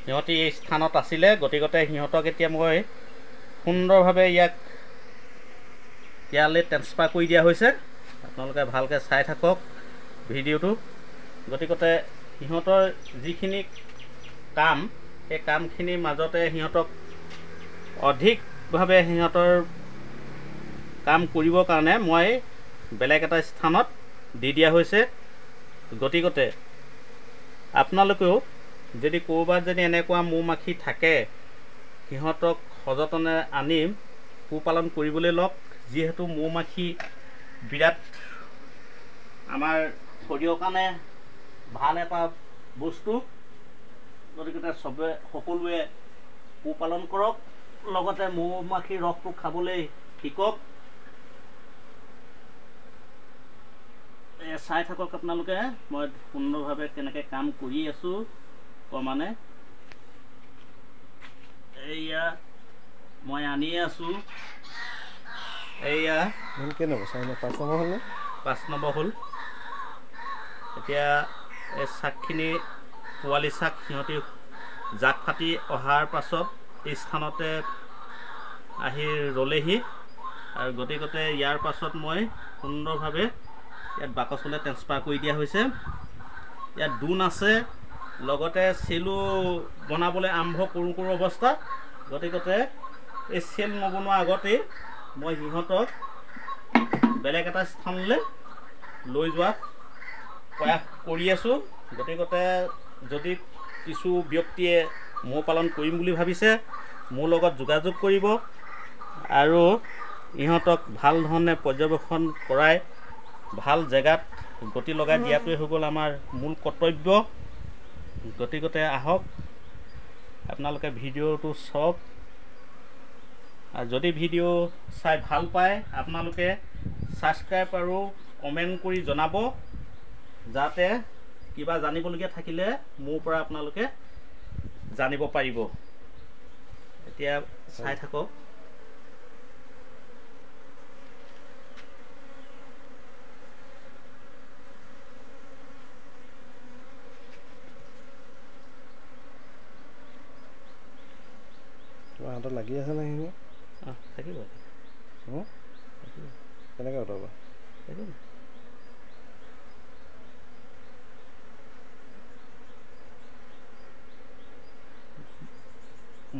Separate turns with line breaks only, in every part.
সিহঁতি এই স্থানত আছিলে, গতিকে সিহঁতক এতিয়া মই সুন্দৰভাৱে ইয়ালৈ ট্ৰেন্সফাৰ কৰি দিয়া হৈছে। আপোনালোকে ভালকৈ চাই থাকক ভিডিঅ'টো। গতিকে সিহঁতৰ যিখিনি কাম, সেই কামখিনিৰ মাজতে সিহঁতক অধিকভাৱে সিহঁতৰ কাম কৰিবৰ কাৰণে মই বেলেগ এটা স্থানত দি দিয়া হৈছে। গতিকে আপোনালোকেও যদি ক'ৰবাত যদি এনেকুৱা মৌ মাখি থাকে, সিহঁতক সযতনে আনি পোহপালন কৰিবলৈ লওক। যিহেতু মৌ মাখি বিৰাট আমাৰ শৰীৰৰ কাৰণে ভাল এটা বস্তু। গতিকে সকলোৱে পোহপালন কৰক, লগতে মৌ মাখিৰ ৰসটো খাবলৈ শিকক। চাই থাকক আপোনালোকে, মই সুন্দৰভাৱে কেনেকৈ কাম কৰি আছোঁ। মানে এইয়া মই আনিয়ে আছোঁ। এইয়া 5 নম্বৰ হ'ল। এতিয়া এই চাকখিনি পোৱালি চাক সিহঁতি জাক ফাটি অহাৰ পাছত এই স্থানতে আহি ৰ'লেহি। আৰু গতিকে ইয়াৰ পাছত মই সুন্দৰভাৱে ইয়াত বাকচলৈ ট্ৰেন্সফাৰ কৰি দিয়া হৈছে। ইয়াত ডোন আছে, লগতে চেলো বনাবলৈ আৰম্ভ কৰোঁ অৱস্থাত। গতিকে এই চেল নবনোৱাৰ আগতেই মই সিহঁতক বেলেগ এটা স্থানলৈ লৈ যোৱাত প্ৰয়াস কৰি আছোঁ। গতিকে যদি কিছু ব্যক্তিয়ে মৌ পালন কৰিম বুলি ভাবিছে, মোৰ লগত যোগাযোগ কৰিব আৰু ইহঁতক ভাল ধৰণে পৰ্যবেক্ষণ কৰাই ভাল জেগাত গতি লগাই দিয়াটোৱে হৈ গ'ল আমাৰ মূল কৰ্তব্য। গতিকে আহক আপোনালোকে ভিডিঅ'টো চাওক। আৰু যদি ভিডিঅ' চাই ভাল পায়, আপোনালোকে ছাবস্ক্ৰাইব আৰু কমেণ্ট কৰি জনাব, যাতে কিবা জানিবলগীয়া থাকিলে মোৰ পৰা আপোনালোকে জানিব পাৰিব। এতিয়া চাই থাকক।
হাতত লাগি আছে নে সেইখিনি?
থাকিব।
কেনেকৈ অঁতৰাব?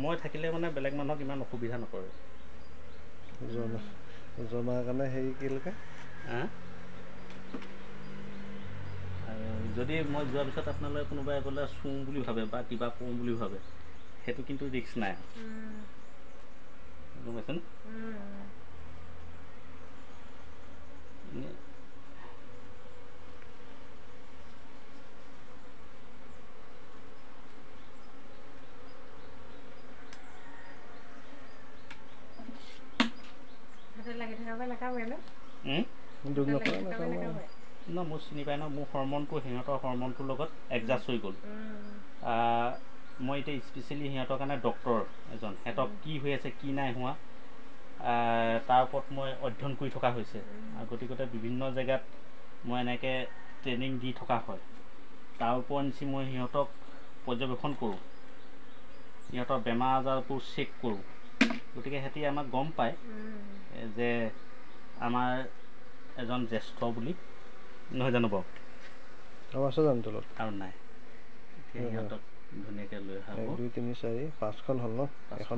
মই থাকিলে মানে বেলেগ মানুহক ইমান অসুবিধা নকৰে।
জনাৰ কাৰণে হেৰি কি লিখে?
আৰু যদি মই যোৱাৰ পিছত আপোনালোকে কোনোবাই বোলে চুওঁ বুলি ভাবে বা কিবা কৰোঁ বুলি ভাবে, সেইটো কিন্তু ৰিস্ক নাই। গম পাইছেনে? মোৰ চিনি পায় ন, মোৰ হৰমনটো সিহঁতৰ হৰমনটোৰ লগত এডজাষ্ট হৈ গ'ল। মই এতিয়া স্পেচিয়েলি সিহঁতৰ কাৰণে ডক্তৰ এজন, সিহঁতক কি হৈ আছে কি নাই হোৱা তাৰ ওপৰত মই অধ্যয়ন কৰি থকা হৈছে। আৰু গতিকে বিভিন্ন জেগাত মই এনেকৈ ট্ৰেইনিং দি থকা হয়। তাৰ ওপৰঞ্চি মই সিহঁতক পৰ্যবেক্ষণ কৰোঁ, সিহঁতৰ বেমাৰ আজাৰবোৰ চেক কৰোঁ। গতিকে সিহঁতি আমাক গম পায় যে আমাৰ এজন জ্যেষ্ঠ বুলি, নহয় জানো বাৰু?
আৰু আছে জানো তলত?
আৰু নাই। সিহঁতক ধুনীয়াকৈ লৈ অহা
1 2 3 4 5খন হ'ল ন? এখন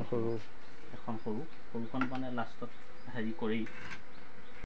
সৰুখন মানে লাষ্টত হেৰি কৰি